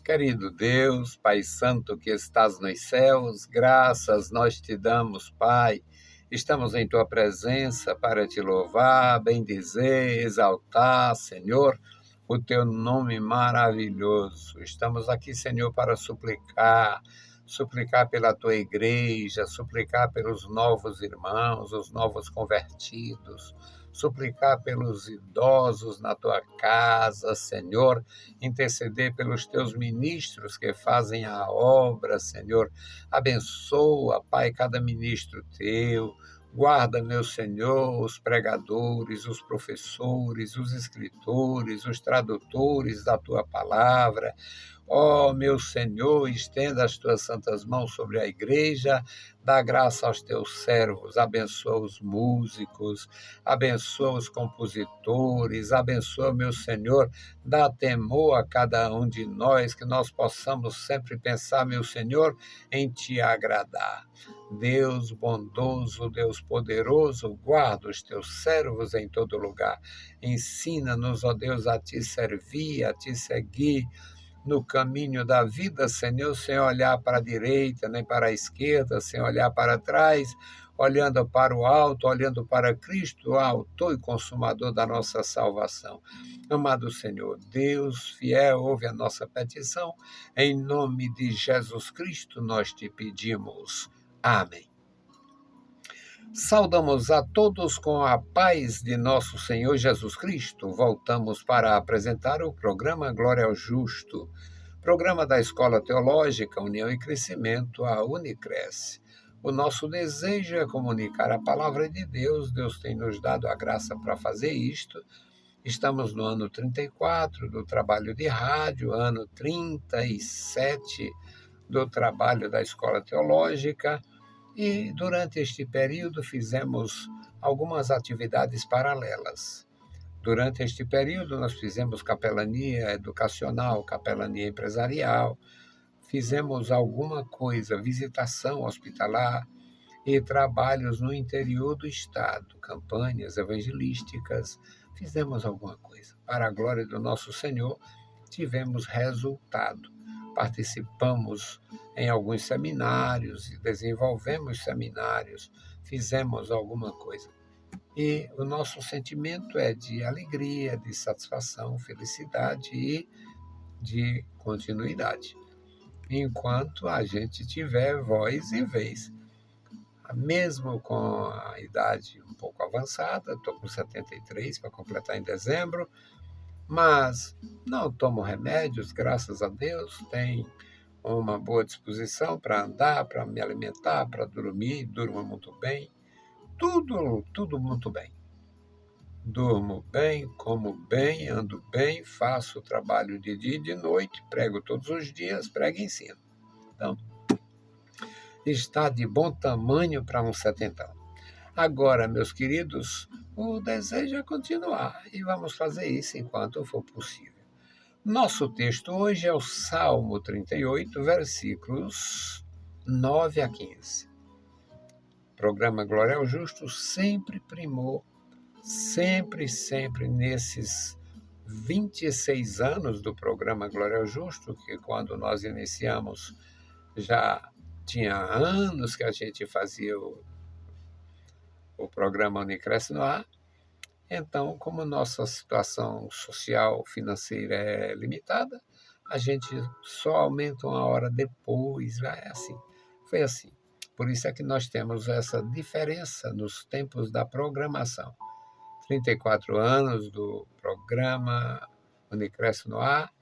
Querido Deus, Pai Santo que estás nos céus, graças nós te damos, Pai. Estamos em tua presença para te louvar, bendizer, exaltar, Senhor, o teu nome maravilhoso. Estamos aqui, Senhor, para suplicar pela tua igreja, suplicar pelos novos irmãos, os novos convertidos, suplicar pelos idosos na tua casa, Senhor, interceder pelos teus ministros que fazem a obra, Senhor. Abençoa, Pai, cada ministro teu. Guarda, meu Senhor, os pregadores, os professores, os escritores, os tradutores da tua palavra. Ó, meu Senhor, estenda as tuas santas mãos sobre a igreja, dá graça aos teus servos, abençoa os músicos, abençoa os compositores, abençoa, meu Senhor, dá temor a cada um de nós, que nós possamos sempre pensar, meu Senhor, em te agradar. Deus bondoso, Deus poderoso, guarda os teus servos em todo lugar. Ensina-nos, ó Deus, a te servir, a te seguir no caminho da vida, Senhor, sem olhar para a direita nem para a esquerda, sem olhar para trás, olhando para o alto, olhando para Cristo, o autor e consumador da nossa salvação. Amado Senhor, Deus fiel, ouve a nossa petição. Em nome de Jesus Cristo nós te pedimos. Amém. Saudamos a todos com a paz de nosso Senhor Jesus Cristo. Voltamos para apresentar o programa Glória ao Justo, programa da Escola Teológica União e Crescimento, a Unicresce. O nosso desejo é comunicar a palavra de Deus. Deus tem nos dado a graça para fazer isto. Estamos no ano 34 do trabalho de rádio, ano 37 do trabalho da Escola Teológica. E durante este período fizemos algumas atividades paralelas. Durante este período nós fizemos capelania educacional, capelania empresarial, fizemos alguma coisa, visitação hospitalar e trabalhos no interior do estado, campanhas evangelísticas, fizemos alguma coisa. Para a glória do nosso Senhor, tivemos resultado. Participamos em alguns seminários, desenvolvemos seminários, fizemos alguma coisa. E o nosso sentimento é de alegria, de satisfação, felicidade e de continuidade. Enquanto a gente tiver voz e vez. Mesmo com a idade um pouco avançada, estou com 73 para completar em dezembro, mas não tomo remédios, graças a Deus, tenho uma boa disposição para andar, para me alimentar, para dormir, durmo muito bem, tudo muito bem. Durmo bem, como bem, ando bem, faço trabalho de dia e de noite, prego todos os dias, prego e ensino. Então, está de bom tamanho para um setentão. Agora, meus queridos, o desejo é continuar e vamos fazer isso enquanto for possível. Nosso texto hoje é o Salmo 38, versículos 9 a 15. Programa Glória ao Justo sempre primou, sempre nesses 26 anos do programa Glória ao Justo, que quando nós iniciamos já tinha anos que a gente fazia o programa Unicresce no ar. Então, como nossa situação social, financeira é limitada, a gente só aumenta uma hora depois, é assim. Foi assim. Por isso é que nós temos essa diferença nos tempos da programação. 34 anos do programa Unicresce no ar,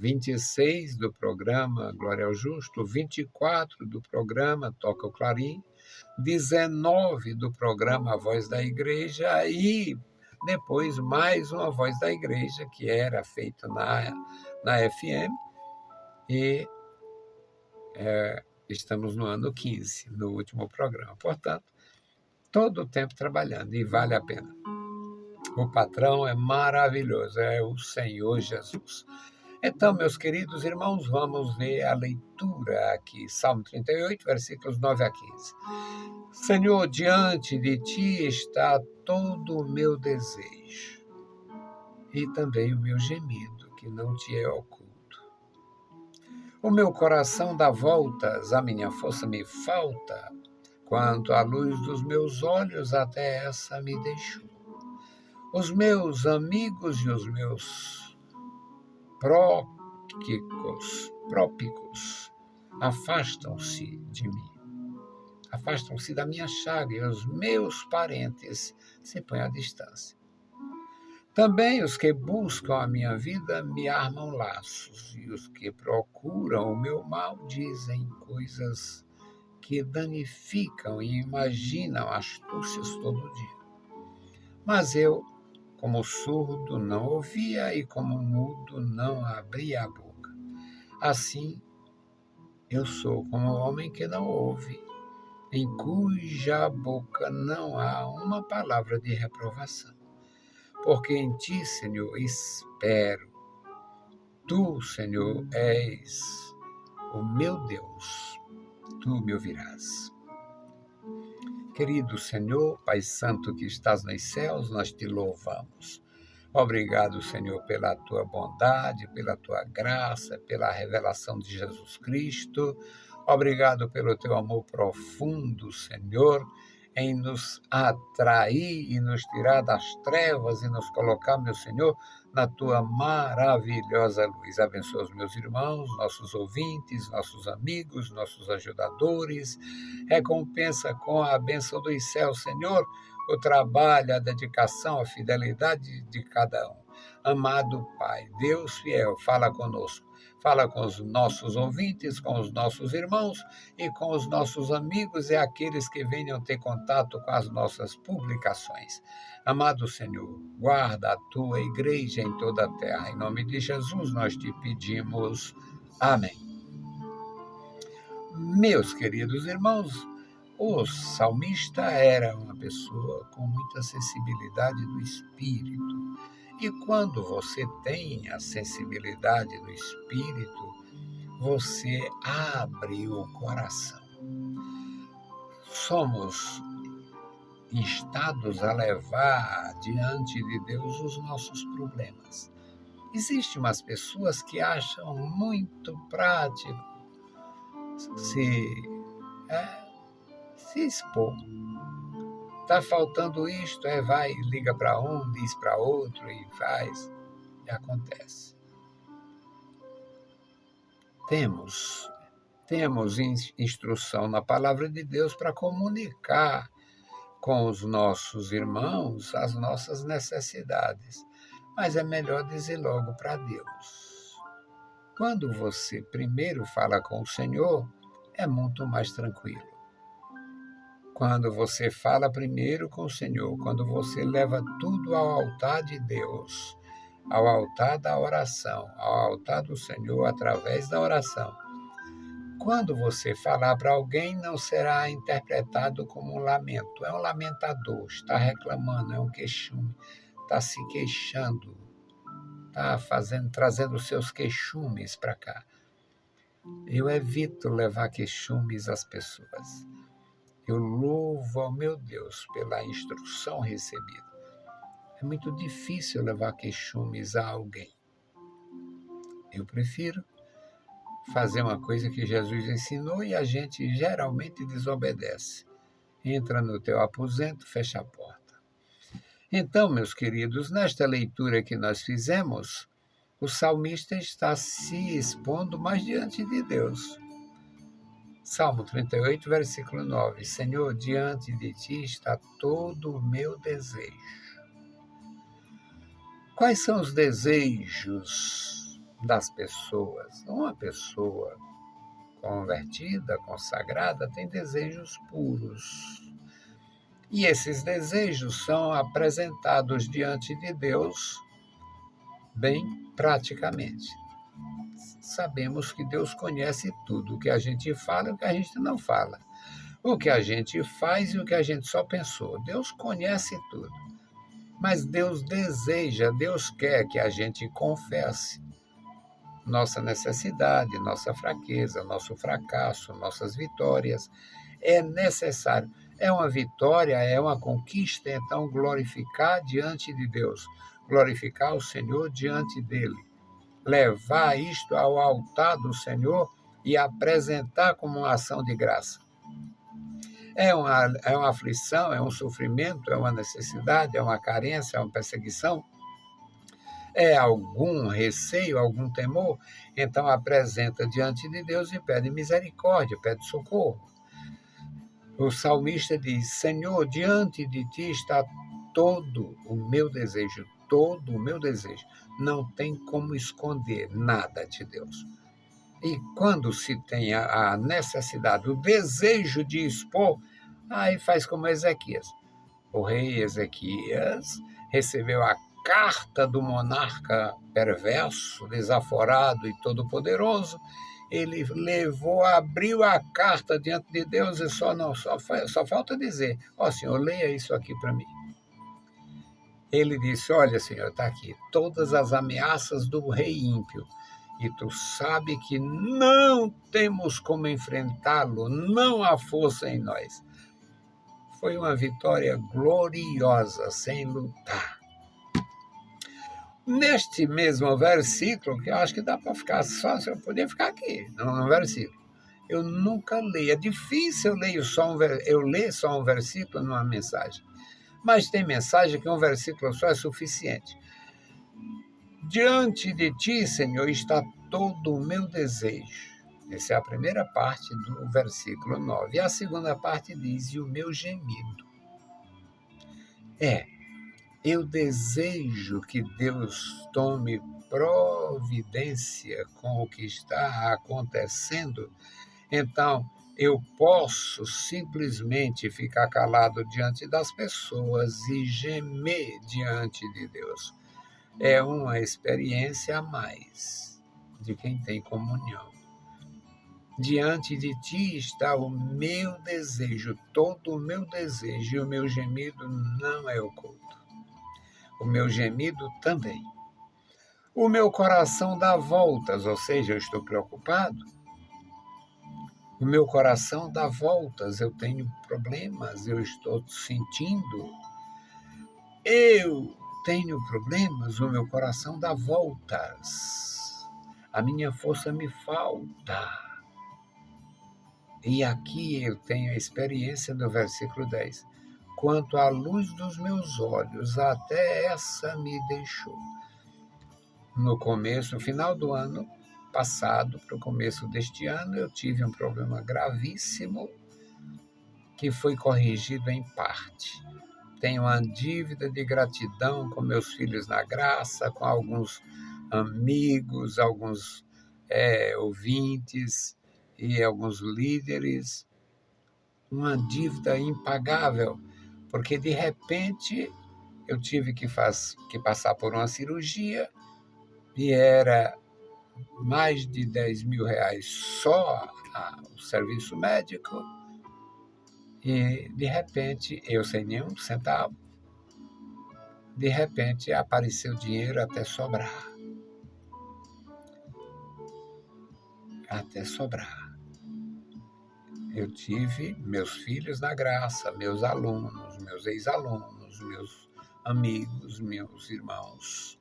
26 do programa Glória ao Justo, 24 do programa Toca o Clarim, 19 do programa A Voz da Igreja e depois mais uma Voz da Igreja que era feita na FM e estamos no ano 15, no último programa. Portanto, todo o tempo trabalhando e vale a pena. O patrão é maravilhoso, é o Senhor Jesus. Então, meus queridos irmãos, vamos ver a leitura aqui, Salmo 38, versículos 9 a 15. Senhor, diante de ti está todo o meu desejo e também o meu gemido, que não te é oculto. O meu coração dá voltas, a minha força me falta, quanto a luz dos meus olhos até essa me deixou. Os meus amigos e os meus própicos afastam-se de mim, afastam-se da minha chaga, e os meus parentes se põem à distância. Também os que buscam a minha vida me armam laços, e os que procuram o meu mal dizem coisas que danificam e imaginam astúcias todo dia. Mas eu, como surdo, não ouvia, e como mudo, não abria a boca. Assim, eu sou como o homem que não ouve, em cuja boca não há uma palavra de reprovação. Porque em ti, Senhor, espero. Tu, Senhor, és o meu Deus. Tu me ouvirás. Querido Senhor, Pai Santo que estás nos céus, nós te louvamos. Obrigado, Senhor, pela tua bondade, pela tua graça, pela revelação de Jesus Cristo. Obrigado pelo teu amor profundo, Senhor, em nos atrair e nos tirar das trevas e nos colocar, meu Senhor, na tua maravilhosa luz. Abençoa os meus irmãos, nossos ouvintes, nossos amigos, nossos ajudadores. Recompensa com a bênção dos céus, Senhor, o trabalho, a dedicação, a fidelidade de cada um. Amado Pai, Deus fiel, fala conosco. Fala com os nossos ouvintes, com os nossos irmãos e com os nossos amigos e aqueles que venham ter contato com as nossas publicações. Amado Senhor, guarda a tua igreja em toda a terra. Em nome de Jesus nós te pedimos. Amém. Meus queridos irmãos, o salmista era uma pessoa com muita sensibilidade do espírito. E quando você tem a sensibilidade do espírito, você abre o coração. Somos instados a levar diante de Deus os nossos problemas. Existem umas pessoas que acham muito prático se expor. Está faltando isto, vai, liga para um, diz para outro e faz, e acontece. Temos instrução na palavra de Deus para comunicar com os nossos irmãos as nossas necessidades, mas é melhor dizer logo para Deus. Quando você primeiro fala com o Senhor, é muito mais tranquilo. Quando você fala primeiro com o Senhor, quando você leva tudo ao altar de Deus, ao altar da oração, ao altar do Senhor através da oração, quando você falar para alguém, não será interpretado como um lamento. É um lamentador, está reclamando, é um queixume, está se queixando, está trazendo os seus queixumes para cá. Eu evito levar queixumes às pessoas. Eu louvo ao meu Deus pela instrução recebida. É muito difícil levar queixumes a alguém. Eu prefiro fazer uma coisa que Jesus ensinou e a gente geralmente desobedece. Entra no teu aposento, fecha a porta. Então, meus queridos, nesta leitura que nós fizemos, o salmista está se expondo mais diante de Deus. Salmo 38, versículo 9. Senhor, diante de ti está todo o meu desejo. Quais são os desejos das pessoas? Uma pessoa convertida, consagrada, tem desejos puros. E esses desejos são apresentados diante de Deus bem praticamente. Sabemos que Deus conhece tudo, o que a gente fala e o que a gente não fala. O que a gente faz e o que a gente só pensou. Deus conhece tudo. Mas Deus deseja, Deus quer que a gente confesse nossa necessidade, nossa fraqueza, nosso fracasso, nossas vitórias. É necessário. É uma vitória, é uma conquista, então glorificar diante de Deus, glorificar o Senhor diante dele. Levar isto ao altar do Senhor e apresentar como uma ação de graça. É uma aflição, é um sofrimento, é uma necessidade, é uma carência, é uma perseguição, é algum receio, algum temor, então apresenta diante de Deus e pede misericórdia, pede socorro. O salmista diz: Senhor, diante de ti está todo o meu desejo, todo o meu desejo. Não tem como esconder nada de Deus. E quando se tem a necessidade, o desejo de expor, aí faz como Ezequias. O rei Ezequias recebeu a carta do monarca perverso, desaforado e todo-poderoso. Ele levou, abriu a carta diante de Deus e só falta dizer: ó Senhor, leia isso aqui para mim. Ele disse: olha, Senhor, está aqui todas as ameaças do rei ímpio. E tu sabe que não temos como enfrentá-lo, não há força em nós. Foi uma vitória gloriosa, sem lutar. Neste mesmo versículo, que eu acho que dá para ficar só, eu podia ficar aqui, no versículo. Eu nunca leio, é difícil eu ler só um versículo numa mensagem. Mas tem mensagem que um versículo só é suficiente. Diante de ti, Senhor, está todo o meu desejo. Essa é a primeira parte do versículo 9. E a segunda parte diz: e o meu gemido. Eu desejo que Deus tome providência com o que está acontecendo. Então, eu posso simplesmente ficar calado diante das pessoas e gemer diante de Deus. É uma experiência a mais de quem tem comunhão. Diante de ti está o meu desejo, todo o meu desejo, e o meu gemido não é oculto. O meu gemido também. O meu coração dá voltas, ou seja, eu estou preocupado. O meu coração dá voltas, eu tenho problemas, eu estou sentindo. Eu tenho problemas, o meu coração dá voltas. A minha força me falta. E aqui eu tenho a experiência do versículo 10. Quanto à luz dos meus olhos, até essa me deixou. No final do ano passado, para o começo deste ano, eu tive um problema gravíssimo que foi corrigido em parte. Tenho uma dívida de gratidão com meus filhos na graça, com alguns amigos, alguns ouvintes e alguns líderes. Uma dívida impagável, porque de repente eu tive que passar por uma cirurgia e era mais de 10 mil reais só o serviço médico. E, de repente, eu sem nenhum centavo, de repente apareceu dinheiro até sobrar. Até sobrar. Eu tive meus filhos na graça, meus alunos, meus ex-alunos, meus amigos, meus irmãos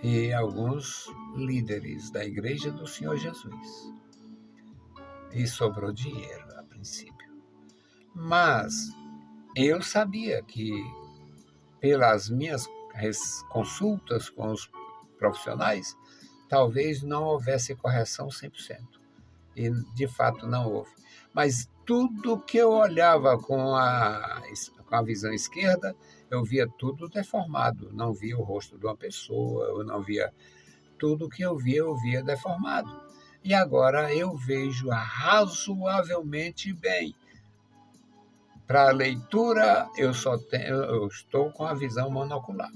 e alguns líderes da Igreja do Senhor Jesus. E sobrou dinheiro a princípio. Mas eu sabia que, pelas minhas consultas com os profissionais, talvez não houvesse correção 100%. E, de fato, não houve. Mas tudo que eu olhava com a visão esquerda, eu via tudo deformado. Não via o rosto de uma pessoa, eu não via... Tudo que eu via deformado. E agora eu vejo razoavelmente bem. Para a leitura, eu estou com a visão monocular.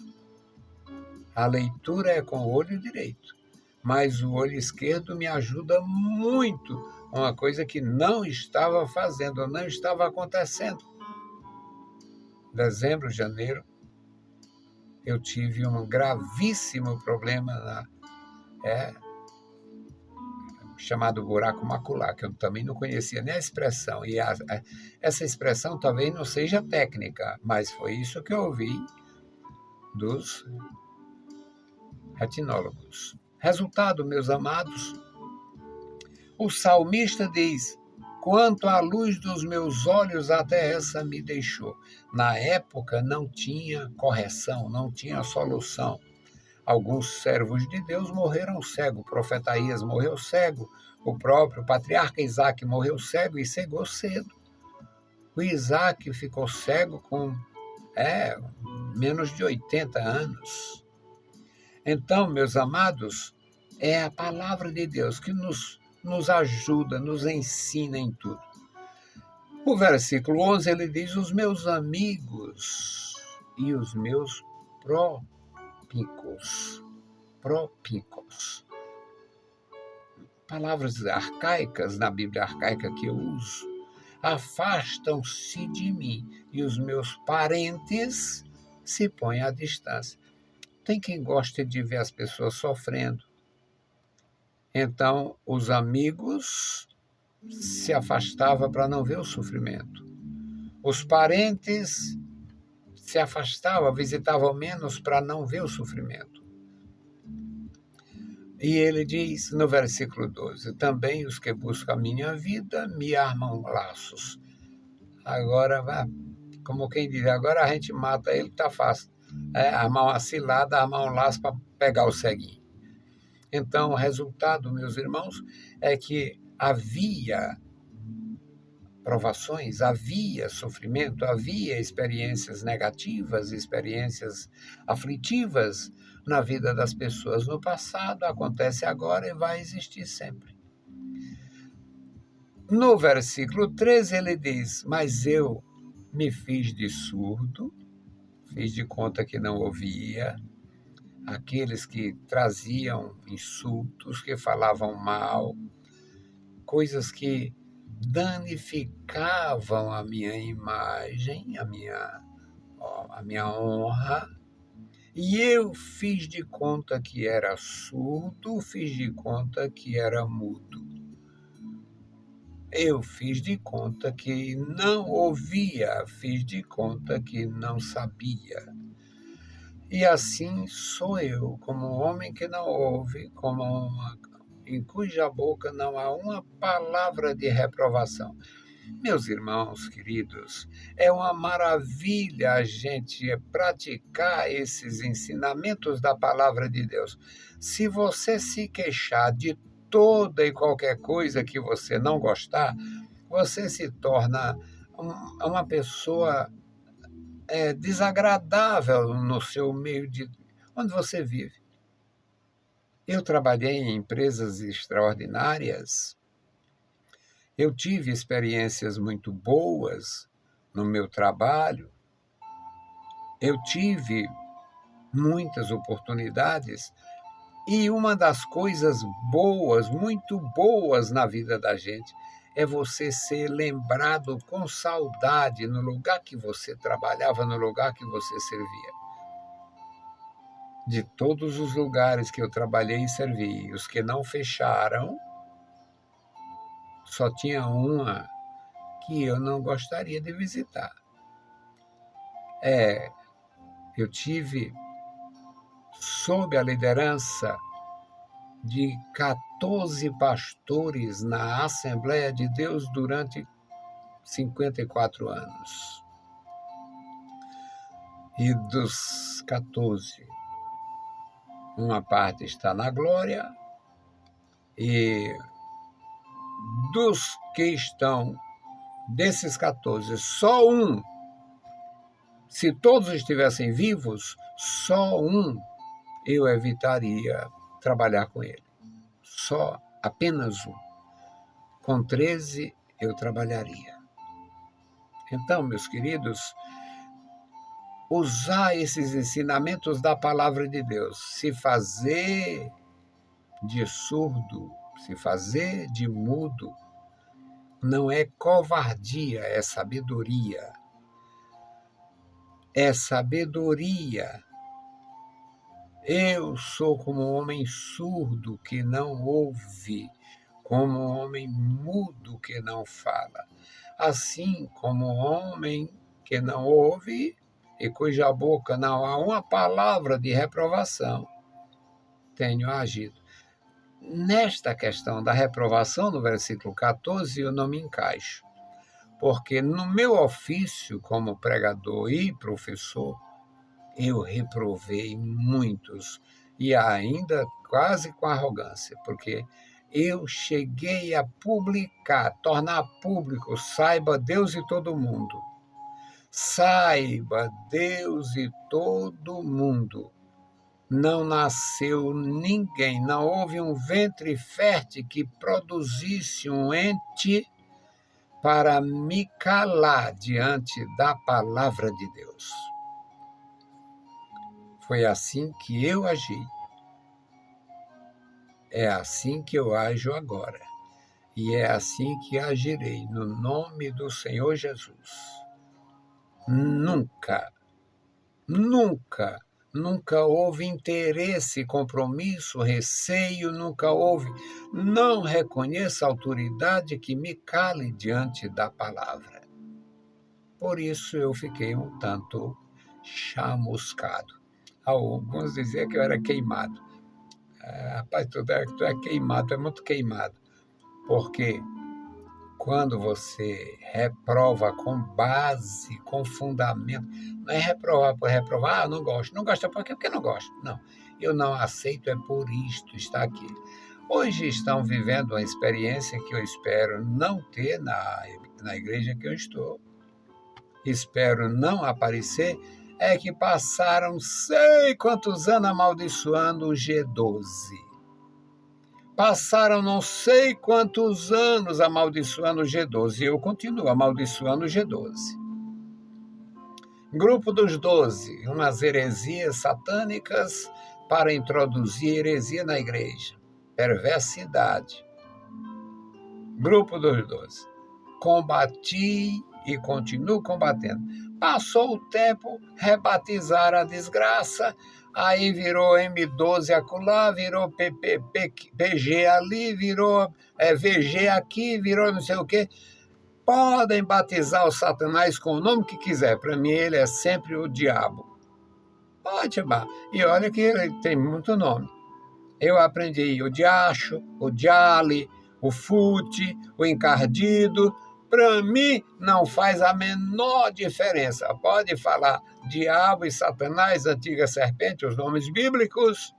A leitura é com o olho direito, mas o olho esquerdo me ajuda muito, uma coisa que não estava fazendo, não estava acontecendo. Dezembro, janeiro, eu tive um gravíssimo problema chamado buraco macular, que eu também não conhecia nem a expressão. E essa expressão talvez não seja técnica, mas foi isso que eu ouvi dos retinólogos. Resultado, meus amados, O salmista diz: quanto à luz dos meus olhos, até essa me deixou. Na época não tinha correção, não tinha solução. Alguns servos de Deus morreram cego. O profeta Aías morreu cego. O próprio patriarca Isaac morreu cego e cegou cedo. O Isaac ficou cego com menos de 80 anos. Então, meus amados, é a palavra de Deus que nos ajuda, nos ensina em tudo. O versículo 11, ele diz: os meus amigos e os meus propíncos. Palavras arcaicas na Bíblia arcaica que eu uso. Afastam-se de mim e os meus parentes se põem à distância. Tem quem goste de ver as pessoas sofrendo. Então, os amigos se afastavam para não ver o sofrimento. Os parentes se afastavam, visitavam menos para não ver o sofrimento. E ele diz no versículo 12: também os que buscam a minha vida me armam laços. Agora, como quem diz, agora a gente mata ele, tá fácil. Armar uma cilada, armar um laço para pegar o ceguinho. Então, o resultado, meus irmãos, é que havia provações, havia sofrimento, havia experiências negativas, experiências aflitivas na vida das pessoas no passado, acontece agora e vai existir sempre. No versículo 13 ele diz: mas eu me fiz de surdo, fiz de conta que não ouvia, aqueles que traziam insultos, que falavam mal, coisas que danificavam a minha imagem, a minha honra, e eu fiz de conta que era surdo, fiz de conta que era mudo. Eu fiz de conta que não ouvia, fiz de conta que não sabia. E assim sou eu, como um homem que não ouve, em cuja boca não há uma palavra de reprovação. Meus irmãos queridos, é uma maravilha a gente praticar esses ensinamentos da palavra de Deus. Se você se queixar de toda e qualquer coisa que você não gostar, você se torna uma pessoa desagradável no seu meio onde você vive. Eu trabalhei em empresas extraordinárias. Eu tive experiências muito boas no meu trabalho. Eu tive muitas oportunidades. E uma das coisas boas, muito boas na vida da gente, é você ser lembrado com saudade no lugar que você trabalhava, no lugar que você servia. De todos os lugares que eu trabalhei e servi, os que não fecharam, só tinha uma que eu não gostaria de visitar. Eu tive, sob a liderança de 14 pastores na Assembleia de Deus durante 54 anos. E dos 14, uma parte está na glória, e dos que estão, desses 14, só um, se todos estivessem vivos, só um eu evitaria trabalhar com ele. Apenas um. Com 13 eu trabalharia. Então, meus queridos, usar esses ensinamentos da palavra de Deus, se fazer de surdo, se fazer de mudo, não é covardia, é sabedoria. É sabedoria. Eu sou como um homem surdo que não ouve, como um homem mudo que não fala. Assim como um homem que não ouve e cuja boca não há uma palavra de reprovação, tenho agido. nesta questão da reprovação, no versículo 14, eu não me encaixo, porque no meu ofício como pregador e professor, eu reprovei muitos, e ainda quase com arrogância, porque eu cheguei a publicar, tornar público, saiba Deus e todo mundo. Saiba Deus e todo mundo. Não nasceu ninguém, não houve um ventre fértil que produzisse um ente para me calar diante da palavra de Deus. Foi assim que eu agi. É assim que eu ajo agora. E é assim que agirei, no nome do Senhor Jesus. Nunca, nunca, nunca houve interesse, compromisso, receio, nunca houve. Não reconheço a autoridade que me cale diante da palavra. Por isso eu fiquei um tanto chamuscado. Alguns diziam que eu era queimado. Rapaz, tu é queimado, tu é muito queimado. Porque quando você reprova com base, com fundamento, não é reprovar por reprovar, não gosto. Não gosta por quê? Porque não gosto. Não, eu não aceito, é por isto, está aqui. Hoje estão vivendo uma experiência que eu espero não ter na igreja que eu estou. Espero não aparecer, é que passaram sei quantos anos amaldiçoando o G12. Passaram não sei quantos anos amaldiçoando o G12 e eu continuo amaldiçoando o G12. Grupo dos 12, umas heresias satânicas para introduzir heresia na igreja. Perversidade. Grupo dos 12. Combati e continuo combatendo. Passou o tempo, rebatizaram a desgraça, aí virou M12 acolá, virou PG ali, virou VG aqui, virou não sei o quê. Podem batizar o Satanás com o nome que quiser, para mim ele é sempre o diabo. Pode, e olha que ele tem muito nome. Eu aprendi o diacho, o diale, o fute, o encardido. Para mim, não faz a menor diferença. Pode falar diabo e Satanás, antiga serpente, os nomes bíblicos.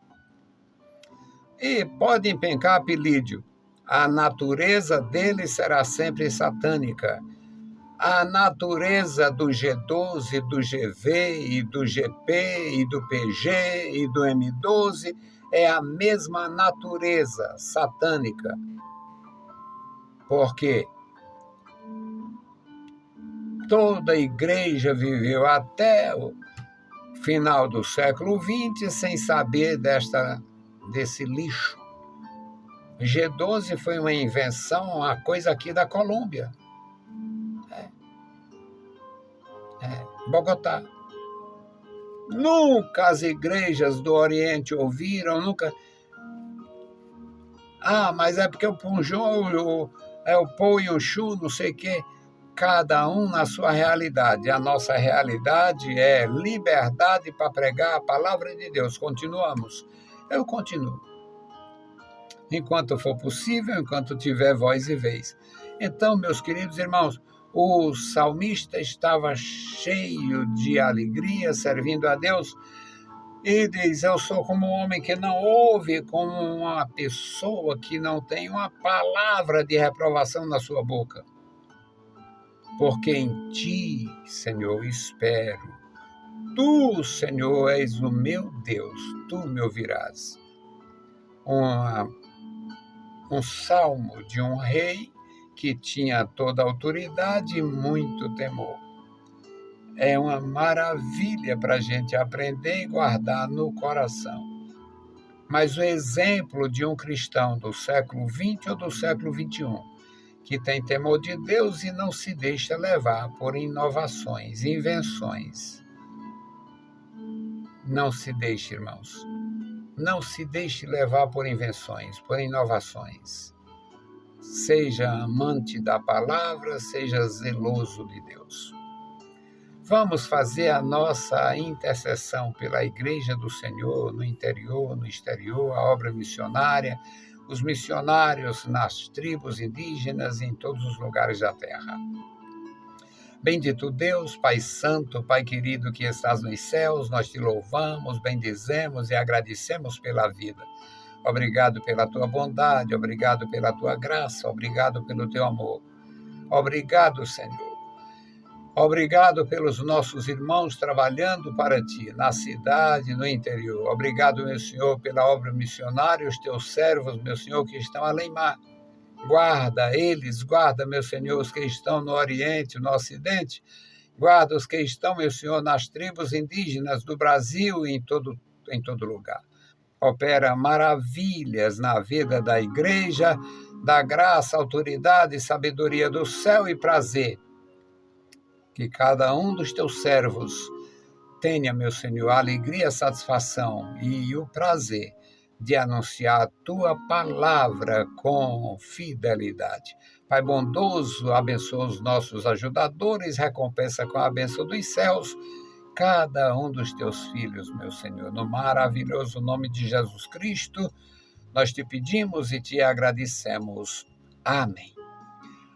E pode empencar apelídio. A natureza dele será sempre satânica. A natureza do G12, do GV, e do GP, e do PG, e do M12 é a mesma natureza satânica. Porque toda a igreja viveu até o final do século XX sem saber desse lixo. G12 foi uma invenção, uma coisa aqui da Colômbia. Bogotá. Nunca as igrejas do Oriente ouviram, nunca. Mas é porque o Punjô, o Pô e o Xu, não sei o quê. Cada um na sua realidade. A nossa realidade é liberdade para pregar a palavra de Deus. Continuamos. Eu continuo. Enquanto for possível, enquanto tiver voz e vez. Então, meus queridos irmãos, o salmista estava cheio de alegria, servindo a Deus, e diz, eu sou como um homem que não ouve, como uma pessoa que não tem uma palavra de reprovação na sua boca. Porque em ti, Senhor, espero. Tu, Senhor, és o meu Deus, tu me ouvirás. Um salmo de um rei que tinha toda a autoridade e muito temor. É uma maravilha para a gente aprender e guardar no coração. Mas o exemplo de um cristão do século XX ou do século XXI, que tem temor de Deus e não se deixa levar por inovações, invenções. Não se deixe, irmãos. Não se deixe levar por invenções, por inovações. Seja amante da palavra, seja zeloso de Deus. Vamos fazer a nossa intercessão pela Igreja do Senhor, no interior, no exterior, a obra missionária, os missionários nas tribos indígenas e em todos os lugares da terra. Bendito Deus, Pai Santo, Pai querido que estás nos céus, nós te louvamos, bendizemos e agradecemos pela vida. Obrigado pela tua bondade, obrigado pela tua graça, obrigado pelo teu amor. Obrigado, Senhor. Obrigado pelos nossos irmãos trabalhando para ti, na cidade, no interior. Obrigado, meu Senhor, pela obra missionária, os teus servos, meu Senhor, que estão além mar. Guarda eles, guarda, meu Senhor, os que estão no Oriente, no Ocidente. Guarda os que estão, meu Senhor, nas tribos indígenas do Brasil e em todo lugar. Opera maravilhas na vida da igreja, da graça, autoridade e sabedoria do céu e prazer. Que cada um dos teus servos tenha, meu Senhor, a alegria, a satisfação e o prazer de anunciar a tua palavra com fidelidade. Pai bondoso, abençoa os nossos ajudadores, recompensa com a bênção dos céus cada um dos teus filhos, meu Senhor. No maravilhoso nome de Jesus Cristo, nós te pedimos e te agradecemos. Amém.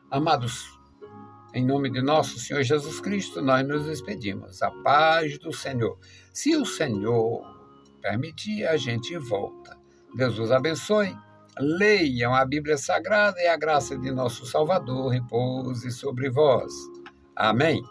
Amados, em nome de nosso Senhor Jesus Cristo, nós nos despedimos. A paz do Senhor. Se o Senhor permitir, a gente volta. Deus os abençoe. Leiam a Bíblia Sagrada e a graça de nosso Salvador repouse sobre vós. Amém.